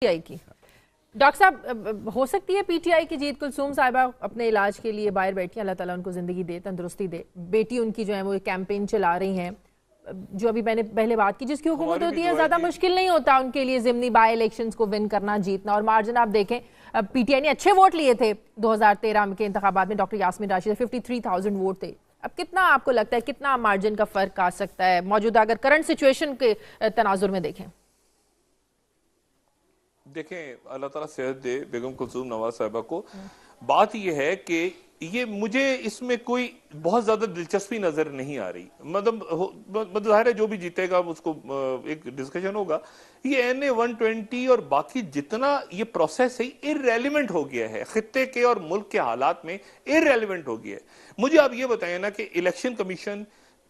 آئی کی ڈاکٹر صاحب ہو سکتی ہے پی ٹی آئی کی جیت؟ کلثوم صاحبہ اپنے علاج کے لیے باہر بیٹھی ہیں، اللہ تعالیٰ ان کو زندگی دے، تندرستی دے. بیٹی ان کی جو ہے وہ کیمپین چلا رہی ہیں، جو ابھی میں نے پہلے بات کی، جس کی حکومت ہوتی ہے زیادہ مشکل نہیں ہوتا ان کے لیے ضمنی بائی الیکشنز کو ون کرنا، جیتنا. اور مارجن آپ دیکھیں، پی ٹی آئی نے اچھے ووٹ لیے تھے 2013 کے انتخابات میں، ڈاکٹر یاسمین راشد 53,000 ووٹ تھے. اب کتنا آپ کو لگتا ہے کتنا مارجن کا فرق آ سکتا ہے موجودہ اگر کرنٹ سچویشن کے تناظر میں دیکھیں؟ دیکھیں، اللہ تعالیٰ صحت دے بیگم کلثوم نواز صاحبہ کو. بات یہ ہے کہ یہ مجھے اس میں کوئی بہت زیادہ دلچسپی نظر نہیں آ رہی. مطلب ظاہر ہے جو بھی جیتے گا اس کو ایک ڈسکشن ہوگا. یہ NA-120 اور باقی جتنا یہ پروسیس ہے irrelevant ہو گیا ہے، خطے کے اور ملک کے حالات میں irrelevant ہو گیا ہے. مجھے آپ یہ بتائیں نا کہ الیکشن کمیشن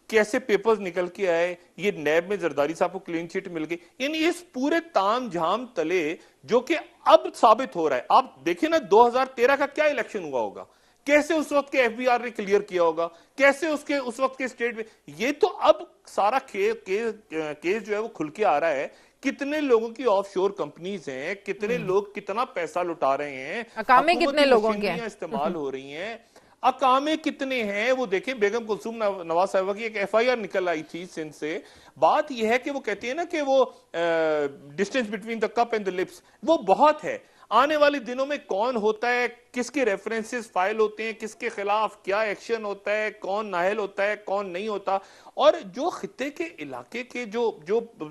کیسے پیپرز نکل کے آئے، یہ نیب میں زرداری صاحب کو کلین چٹ مل گئی. یعنی اس پورے تام جھام تلے جو کہ اب ثابت ہو رہا ہے. آپ دیکھیں نا 2013 کا کیا الیکشن ہوا ہوگا، کیسے اس وقت کے FBR نے کلیئر کیا ہوگا، کیسے اس وقت کے اسٹیٹ میں. یہ تو اب سارا کیس جو ہے وہ کھل کے آ رہا ہے. کتنے لوگوں کی آف شور کمپنیز ہیں، کتنے لوگ کتنا پیسہ لٹا رہے ہیں، اقامے کتنے لوگوں کے استعمال ہو رہی ہیں، اقامے کتنے ہیں. وہ دیکھیں بیگم کلثوم نواز صاحبہ کی ایک FIR نکل آئی تھی سندھ سے. بات یہ ہے کہ وہ کہتے ہیں نا کہ وہ distance between the cup and the lips وہ بہت ہے. آنے والے دنوں میں کون ہوتا ہے، کس کے ریفرنسز فائل ہوتے ہیں، کس کے خلاف کیا ایکشن ہوتا ہے، کون نااہل ہوتا ہے، کون نہیں ہوتا. اور جو خطے کے علاقے کے جو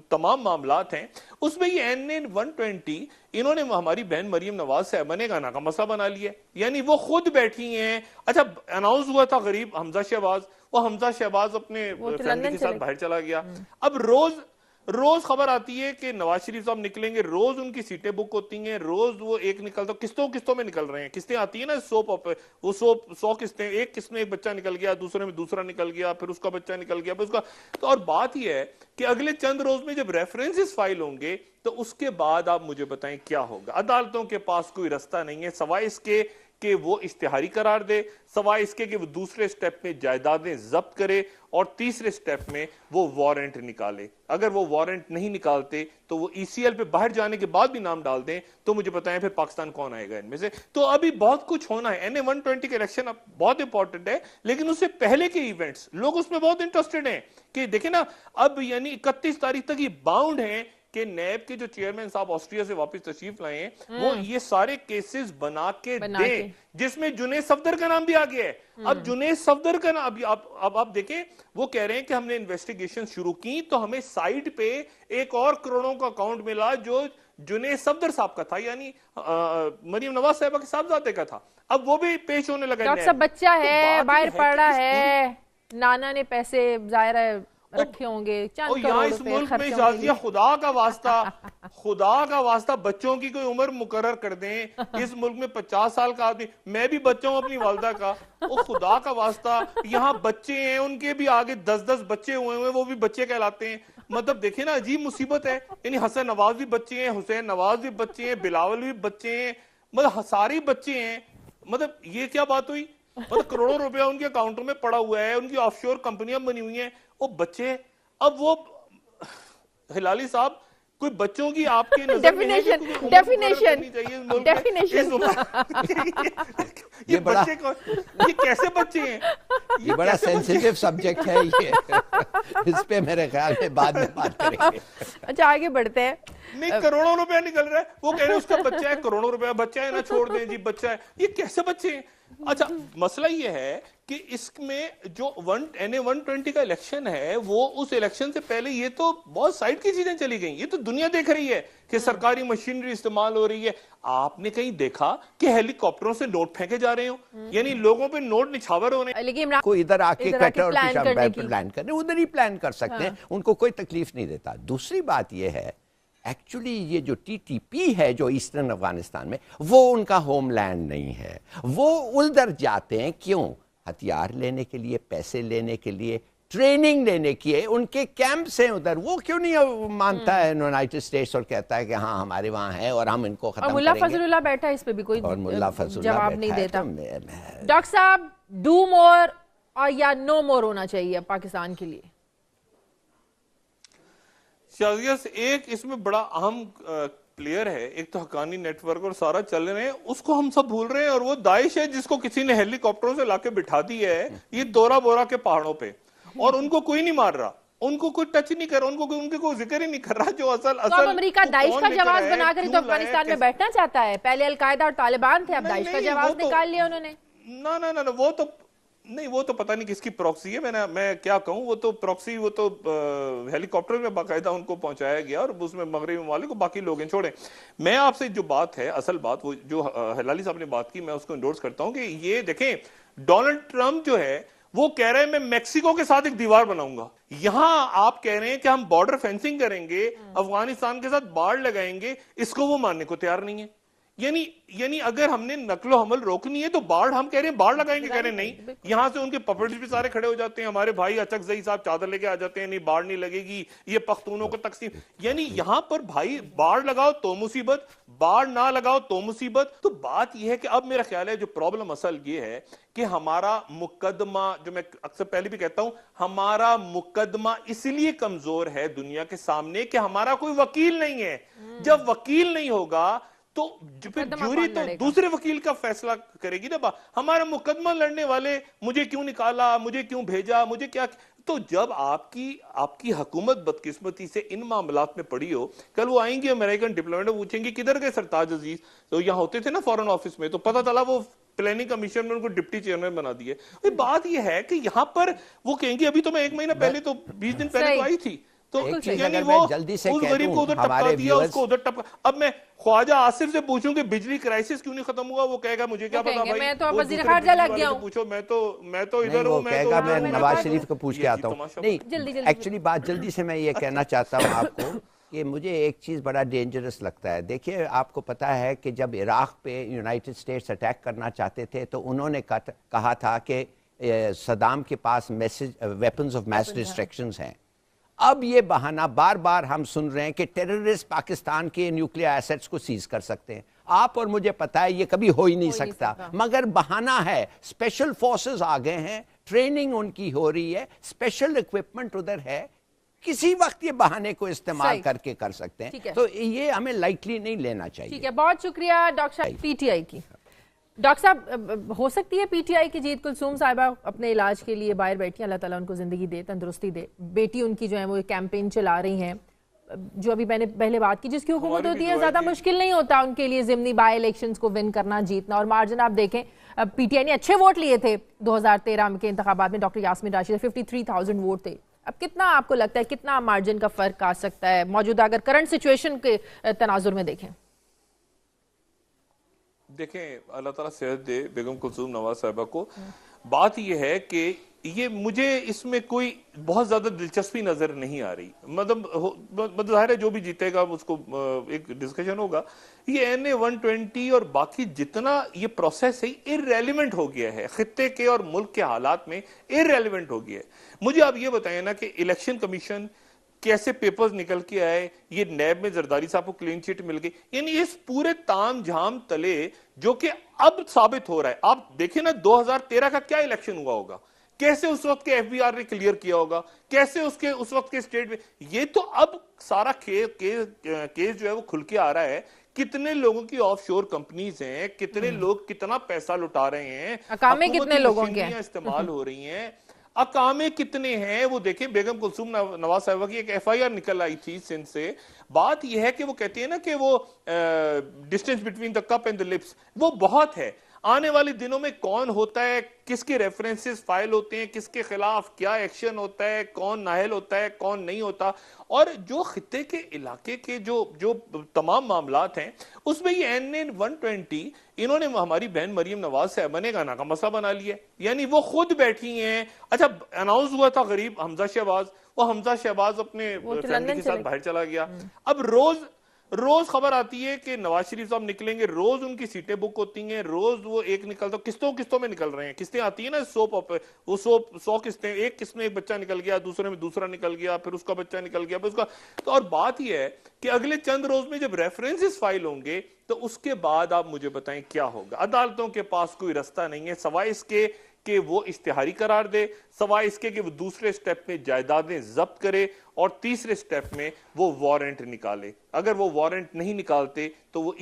تمام معاملات ہیں اس میں یہ NA-120 انہوں نے ہماری بہن مریم نواز صاحبہ نے گانا کا مسئلہ بنا لیا. یعنی وہ خود بیٹھی ہیں. اچھا اناؤنس ہوا تھا غریب حمزہ شہباز، وہ حمزہ شہباز اپنے فیملی کے ساتھ باہر چلا گیا. اب روز خبر آتی ہے کہ نواز شریف صاحب نکلیں گے، روز ان کی سیٹیں بک ہوتی ہیں، روز وہ ایک نکلتا، قسطوں میں نکل رہے ہیں. قسطیں آتی ہیں نا سوپ، وہ 100 قسطیں، ایک قسط میں ایک بچہ نکل گیا، دوسرے میں دوسرا نکل گیا، پھر اس کا بچہ نکل گیا، پھر اس کا. تو اور بات یہ ہے کہ اگلے چند روز میں جب ریفرنسز فائل ہوں گے تو اس کے بعد آپ مجھے بتائیں کیا ہوگا. عدالتوں کے پاس کوئی رستہ نہیں ہے سوائے اس کے کہ وہ اشتہاری قرار دے، سوائے اس کے کہ وہ دوسرے سٹیپ میں جائیدادیں ضبط کرے، اور تیسرے سٹیپ میں وہ وارنٹ نکالے. اگر وہ وارنٹ نہیں نکالتے تو وہ ECL پہ باہر جانے کے بعد بھی نام ڈال دیں تو مجھے بتائیں پھر پاکستان کون آئے گا ان میں سے. تو ابھی بہت کچھ ہونا ہے. NA-120 کے الیکشن اب بہت امپورٹنٹ ہے، لیکن اس سے پہلے کے ایونٹس لوگ اس میں بہت انٹرسٹڈ ہیں. کہ دیکھیں نا اب یعنی 31 تاریخ تک یہ باؤنڈ ہیں کہ نیب کے جو چیئرمین صاحب آسٹریا سے واپس تشریف لائے ہیں وہ یہ سارے کیسز بنا کے دیں، جس میں جنید صفدر کا نام بھی آ گیا ہے. اب جنید صفدر کا نام اب آپ دیکھیں، وہ کہہ رہے ہیں کہ ہم نے انویسٹیگیشن شروع کی تو ہمیں سائٹ پہ ایک اور کروڑوں کا اکاؤنٹ ملا جو جنید صفدر صاحب کا تھا، یعنی مریم نواز صاحبہ کے صاحبزادے کا تھا. اب وہ بھی پیش ہونے لگا. ڈاکٹر صاحب بچہ ہے، باہر پڑ رہا ہے، نانا نے پیسے ظاہر ہے رکھے ہوں گے، چند کروڑ اس ملک میں شازیہ خدا کا واسطہ بچوں کی کوئی عمر مقرر کر دیں. اس ملک میں 50 سال کا آدمی، میں بھی بچوں اپنی والدہ کا، خدا کا واسطہ یہاں بچے ہیں، ان کے بھی آگے 10 بچے ہوئے وہ بھی بچے کہلاتے ہیں. مطلب دیکھیں نا عجیب مصیبت ہے. یعنی حسن نواز بھی بچے ہیں، حسین نواز بھی بچے ہیں، بلاول بھی بچے ہیں، مطلب سارے بچے ہیں. مطلب یہ کیا بات ہوئی؟ مطلب کروڑوں روپیہ ان کے اکاؤنٹوں میں پڑا ہوا ہے، ان کی آف شور کمپنیاں بنی ہوئی ہیں، وہ بچے. اب وہ ہلالی صاحب کوئی بچوں کی آپ کے نظر میں ہے کہ ڈیفینیشن یہ کیسے بچے ہیں؟ یہ بڑا سینسیٹیو سبجیکٹ ہے، یہ اس پہ میرے خیال میں بعد میں بات کریں گے. اچھا آگے بڑھتے ہیں. نہیں کروڑوں روپیہ نکل رہا ہے، وہ کہہ رہے ہیں اس کا بچہ ہے، کروڑوں روپیہ بچہ ہے نا، چھوڑ دیں جی بچہ ہے. یہ کیسے بچے ہیں؟ اچھا مسئلہ یہ ہے کہ اس میں جو NA-120 کا الیکشن ہے وہ اس الیکشن سے پہلے یہ تو بہت سائڈ کی چیزیں چلی گئیں. یہ تو دنیا دیکھ رہی ہے کہ سرکاری مشینری استعمال ہو رہی ہے. آپ نے کہیں دیکھا کہ ہیلی کاپٹروں سے نوٹ پھینکے جا رہے ہوں؟ یعنی لوگوں پہ نوٹ نچھاور ہو رہے ہیں. لیکن کوئی ادھر آ کے کٹر اور پلان کرنے، ادھر ہی پلان کر سکتے ہیں، ان کو کوئی تکلیف نہیں دیتا. دوسری بات یہ ہے ایکچولی یہ جو TTP ہے جو ایسٹرن افغانستان میں، وہ ان کا ہوم لینڈ نہیں ہے. وہ ادھر جاتے ہیں کیوں؟ ہتھیار لینے کے لیے، پیسے لینے کے لیے، ٹریننگ لینے کی ہے. ان کے کیمپس ہیں ادھر. وہ کیوں نہیں مانتا ہے یونائٹڈ اسٹیٹس اور کہتا ہے کہ ہاں ہمارے وہاں ہے اور ہم ان کو ختم کریں گے. ملا فضل اللہ بیٹھا اس پہ بھی کوئی جواب نہیں دیتا. ڈاکٹر صاحب ڈو مور اور یا نو مور ہونا چاہیے پاکستان کے لیے؟ شازیہ ایک اس میں بڑا اہم प्लेयर है, एक तो हक्कानी नेटवर्क और सारा चल रहे हैं, उसको हम सब भूल रहे हैं, और वो दाइश है जिसको किसी ने हेलीकॉप्टरों से लाके बिठा दी है ये तोरा बोरा के पहाड़ों पे, और उनको कोई नहीं मार रहा, उनको कोई टच नहीं कर रहा, उनके कोई जिक्र ही नहीं कर रहा। जो असल तो अब अमेरिका दाइश का जवाब बनाकर तो अफगानिस्तान में बैठना चाहता है। पहले अलकायदा और तालिबान थे, अब दाइश का जवाब निकाल लिया उन्होंने। ना वो तो नहीं, वो तो पता नहीं किसकी प्रॉक्सी है, मैं क्या कहूं, वो तो प्रॉक्सी, वो तो हेलीकॉप्टर में बाकायदा उनको पहुंचाया गया और उसमें मगरबी ममालिक को बाकी लोग छोड़े। मैं आपसे जो बात है, असल बात, वो जो हलाली साहब ने बात की, मैं उसको इंडोर्स करता हूं कि ये देखें, डोनाल्ड ट्रंप जो है वो कह रहे हैं मैं मैक्सिको के साथ एक दीवार बनाऊंगा। यहां आप कह रहे हैं कि हम बॉर्डर फेंसिंग करेंगे, अफगानिस्तान के साथ बाड़ लगाएंगे, इसको वो मानने को तैयार नहीं है। यानी अगर हमने नकलो हमल रोकनी है तो बाढ़, हम कह रहे हैं बाढ़ लगाएंगे, कह रहे हैं नहीं। यहां से उनके पपेट्स भी सारे खड़े हो जाते हैं, हमारे भाई अचकजई साहब चादर लेके आ जाते हैं, नहीं बाढ़ नहीं लगेगी, ये पख्तूनों को तकसीम। यानी यहां पर भाई बाढ़ लगाओ तो मुसीबत, बाढ़ ना लगाओ तो मुसीबत। तो बात यह है कि अब मेरा ख्याल है जो प्रॉब्लम असल ये है कि हमारा मुकदमा, जो मैं अक्सर पहले भी कहता हूं, हमारा मुकदमा इसलिए कमजोर है दुनिया के सामने कि हमारा कोई वकील नहीं है। जब वकील नहीं होगा तो फिर ज्यूरी तो दूसरे वकील का फैसला करेगी ना। हमारा मुकदमा लड़ने वाले, मुझे क्यों निकाला, मुझे क्यों भेजा, मुझे क्या। तो जब आपकी हुकूमत बदकिस्मती से इन मामलात में पड़ी हो, कल वो आएंगे अमेरिकन डिप्लोमेट पूछेंगे किधर गए सरताज अजीज, तो यहाँ होते थे ना फॉरेन ऑफिस में, तो पता चला वो प्लानिंग कमीशन में उनको डिप्टी चेयरमैन बना दिए। बात ये है कि यहाँ पर वो कहेंगे अभी तो मैं 1 महीना पहले तो 20 दिन पहले तो आई थी, तो यानी वो जल्दी से उस गरीब को उधर टपका दिया, उसको उधर टपका। अब मैं ख्वाजा आसिफ से पूछूं कि बिजली क्राइसिस क्यों नहीं खत्म हुआ, वो कहेगा मुझे क्या पता भाई, मैं तो वज़ीर खारजा लग गया हूं, पूछो, मैं तो इधर हूं, मैं नवाज शरीफ को पूछ के आता हूं। नहीं, एक्चुअली बात जल्दी से मैं ये कहना चाहता हूं आपको कि मुझे एक चीज़ बड़ा डेंजरस लगता है। देखिए, आपको पता है कि जब इराक पे यूनाइटेड स्टेट्स अटैक करना चाहते थे तो उन्होंने कहा था कि सदाम के पास वेपन्स ऑफ मैस डिस्ट्रक्शन हैं। अब ये बहाना बार बार हम सुन रहे हैं कि टेररिस्ट पाकिस्तान के न्यूक्लियर एसेट्स को सीज कर सकते हैं। आप और मुझे पता है ये कभी हो ही नहीं सकता, मगर बहाना है। स्पेशल फोर्सेस आ गए हैं, ट्रेनिंग उनकी हो रही है, स्पेशल इक्विपमेंट उधर है, किसी वक्त ये बहाने को इस्तेमाल करके कर सकते हैं। तो ये हमें लाइटली नहीं लेना चाहिए। ठीक है, बहुत शुक्रिया डॉक्टर साहब। पीटीआई की डॉक्टर साहब, हो सकती है पीटीआई की जीत, कुलसूम साहिबा अपने इलाज के लिए बाहर बैठी हैं, अल्लाह ताला उनको जिंदगी दे, तंदुरुस्ती दे। बेटी उनकी जो है वो कैंपेन चला रही हैं, जो अभी मैंने पहले बात की, जिसकी हुकूमत होती है ज्यादा मुश्किल नहीं होता उनके लिए जिमनी बाई इलेक्शंस को विन करना, जीतना। और मार्जिन आप देखें, पीटीआई ने अच्छे वोट लिए थे 2013 के इंतखाबात में, डॉक्टर यास्मीन राशिद 53,000 वोट थे। अब कितना आपको लगता है कितना मार्जिन का फर्क आ सकता है मौजूदा, अगर करंट सिचुएशन के तनाजुर में देखें? देखें, अल्लाह ताला सेहत दे बेगम कुलसूम नवाज साहिबा को। बात यह है कि ये मुझे इसमें कोई बहुत ज्यादा दिलचस्पी नजर नहीं आ रही। मतलब जाहिर है जो भी जीतेगा उसको एक डिस्कशन होगा। ये NA 120 और बाकी जितना ये प्रोसेस है इररेलेवेंट हो गया है, खित्ते के और मुल्क के हालात में इररेलेवेंट हो गया है। मुझे आप ये बताएं ना कि इलेक्शन कमीशन कैसे पेपर्स निकल के आए, ये नैब में जरदारी साहब को क्लीन चिट मिल गई, यानी इस पूरे ताम झाम तले जो कि अब साबित हो रहा है। आप देखें ना 2013 का क्या इलेक्शन हुआ होगा, कैसे उस वक्त के FBI ने क्लियर किया होगा, कैसे उसके उस वक्त के स्टेट में, ये तो अब सारा केस जो है वो खुल के आ रहा है। कितने लोगों की ऑफशोर कंपनीज हैं, कितने लोग कितना पैसा लुटा रहे हैं, अकामे कितने लोगों के इस्तेमाल हो रही हैं, अकामे कितने हैं वो देखें। बेगम कुलसूम नवाज साहिबा की एक FIR निकल आई थी सिंध से। बात यह है कि वो कहती है ना कि वो distance between the cup and the lips वो बहुत है। आने वाले दिनों में कौन होता है, किसके रेफरेंसेस फाइल होते हैं, किसके खिलाफ क्या एक्शन होता है, कौन नाहल होता है, कौन नहीं होता, और जो खित्ते के इलाके के जो तमाम मामलात हैं उसमें ये NA 120 इन्होंने हमारी बहन मरियम नवाज साहबा ने गाना का मसला बना लिया। यानी वो खुद बैठी हैं। अच्छा, अनाउंस हुआ था गरीब हमजा शहबाज, वो हमजा शहबाज अपने फैमिली के साथ बाहर चला गया। अब रोज खबर आती है कि नवाज शरीफ साहब निकलेंगे, रोज उनकी सीटें बुक होती हैं, रोज वो एक निकलता, किस्तों में निकल रहे हैं। किस्तें आती है ना वो 100 किस्तें, एक किस्त में एक बच्चा निकल गया, दूसरे में दूसरा निकल गया, फिर उसका बच्चा निकल गया, फिर उसका। तो और बात यह है कि अगले चंद रोज में जब रेफरेंसेस फाइल होंगे तो उसके बाद आप मुझे बताएं क्या होगा। अदालतों के पास कोई रास्ता नहीं है सवाए इसके کہ وہ اشتہاری قرار دے، سوائے اس کے کہ وہ دوسرے سٹیپ میں جائیدادیں ضبط کرے اور تیسرے سٹیپ میں وہ وارنٹ نکالے. اگر وہ وارنٹ نہیں نکالتے تو وہ